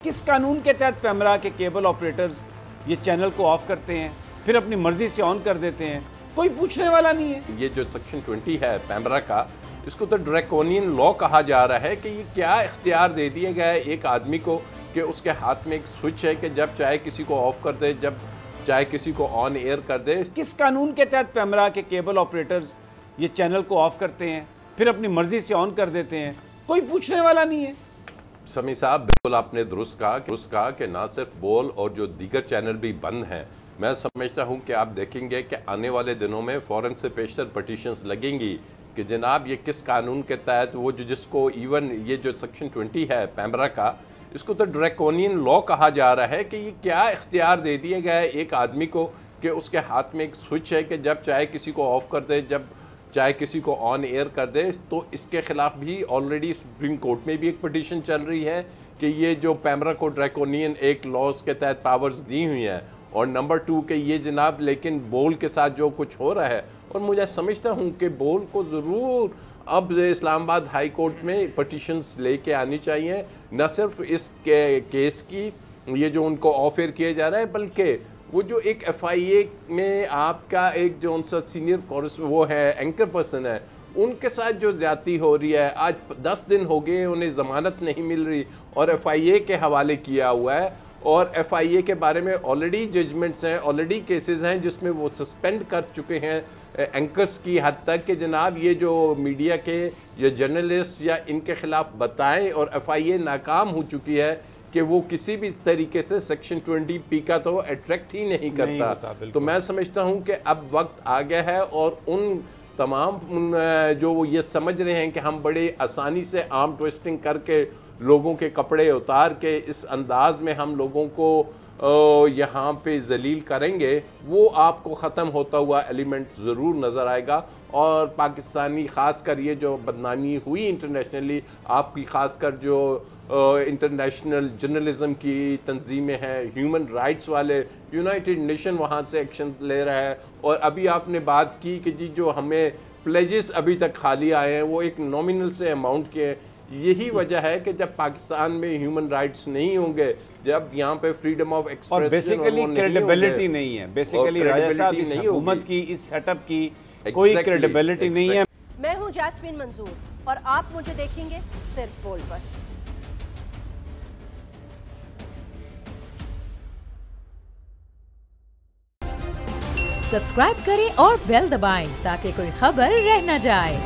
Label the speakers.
Speaker 1: किस कानून के तहत पैमरा के केबल ऑपरेटर्स ये चैनल को ऑफ करते हैं फिर अपनी मर्जी से ऑन कर देते हैं? कोई पूछने वाला नहीं है।
Speaker 2: ये जो सेक्शन 20 है पैमरा का, इसको तो ड्रैकोनियन लॉ कहा जा रहा है कि ये क्या इख्तियार दे दिया गया है एक आदमी को कि उसके हाथ में एक स्विच है कि जब चाहे किसी को ऑफ कर दे, जब चाहे किसी को ऑन एयर कर दे।
Speaker 1: किस कानून के तहत पैमरा के केबल ऑपरेटर्स ये चैनल को ऑफ करते हैं फिर अपनी मर्जी से ऑन कर देते हैं? कोई पूछने वाला नहीं है।
Speaker 2: समी साहब, बिल्कुल आपने दुरुस्त कहा कि ना सिर्फ बोल और जो दीगर चैनल भी बंद हैं। मैं समझता हूं कि आप देखेंगे कि आने वाले दिनों में फ़ौरन से पेशतर पटिशन्स लगेंगी कि जनाब ये किस कानून के तहत वो जिसको इवन ये जो सेक्शन 20 है पैमरा का, इसको तो ड्रैकोनियन लॉ कहा जा रहा है कि ये क्या इख्तियार दे दिया गया है एक आदमी को कि उसके हाथ में एक स्विच है कि जब चाहे किसी को ऑफ कर दे, जब चाहे किसी को ऑन एयर कर दे। तो इसके खिलाफ भी ऑलरेडी सुप्रीम कोर्ट में भी एक पिटीशन चल रही है कि ये जो पैमरा को ड्रैकोनियन एक लॉज के तहत पावर्स दी हुई हैं, और नंबर 2 के ये जनाब लेकिन बोल के साथ जो कुछ हो रहा है, और मुझे समझता हूँ कि बोल को ज़रूर अब इस्लामाबाद हाई कोर्ट में पटिशन्स लेके आनी चाहिए, न सिर्फ इस केस की ये जो उनको ऑफ एयर किया जा रहा है, बल्कि वो जो एक FIA में आपका एक जो उनका सीनियर कोर्स वो है एंकर पर्सन है, उनके साथ जो ज़्यादती हो रही है। आज 10 दिन हो गए उन्हें ज़मानत नहीं मिल रही और FIA के हवाले किया हुआ है, और FIA के बारे में ऑलरेडी जजमेंट्स हैं, ऑलरेडी केसेस हैं जिसमें वो सस्पेंड कर चुके हैं एंकर्स की हद तक कि जनाब ये जो मीडिया के या जर्नलिस्ट या इनके ख़िलाफ़ बताएं, और FIA नाकाम हो चुकी है कि वो किसी भी तरीके से सेक्शन 20P का तो अट्रैक्ट ही नहीं करता। तो मैं समझता हूँ कि अब वक्त आ गया है, और उन तमाम जो वो ये समझ रहे हैं कि हम बड़े आसानी से आर्म ट्विस्टिंग करके लोगों के कपड़े उतार के इस अंदाज में हम लोगों को यहाँ पे जलील करेंगे, वो आपको ख़त्म होता हुआ एलिमेंट ज़रूर नज़र आएगा। और पाकिस्तानी ख़ासकर ये जो बदनामी हुई इंटरनेशनली, आपकी ख़ासकर जो इंटरनेशनल जर्नलिज़म की तंजीमें हैं, ह्यूमन राइट्स वाले, यूनाइटेड नेशन वहाँ से एक्शन ले रहा है। और अभी आपने बात की कि जी जो हमें प्लेजेस अभी तक खाली आए हैं वो एक नॉमिनल से अमाउंट के हैं। यही वजह है कि जब पाकिस्तान में ह्यूमन राइट्स नहीं होंगे, जब यहाँ पे फ्रीडम ऑफ एक्सप्रेशन
Speaker 1: और बेसिकली क्रेडिबिलिटी नहीं है, बेसिकली राजा साहब इस हुकूमत की, इस सेटअप की कोई क्रेडिबिलिटी नहीं है।
Speaker 3: मैं हूँ जैस्मीन मंजूर और आप मुझे देखेंगे सिर्फ बोल पर।
Speaker 4: सब्सक्राइब करें और बेल दबाएं ताकि कोई खबर रह न जाए।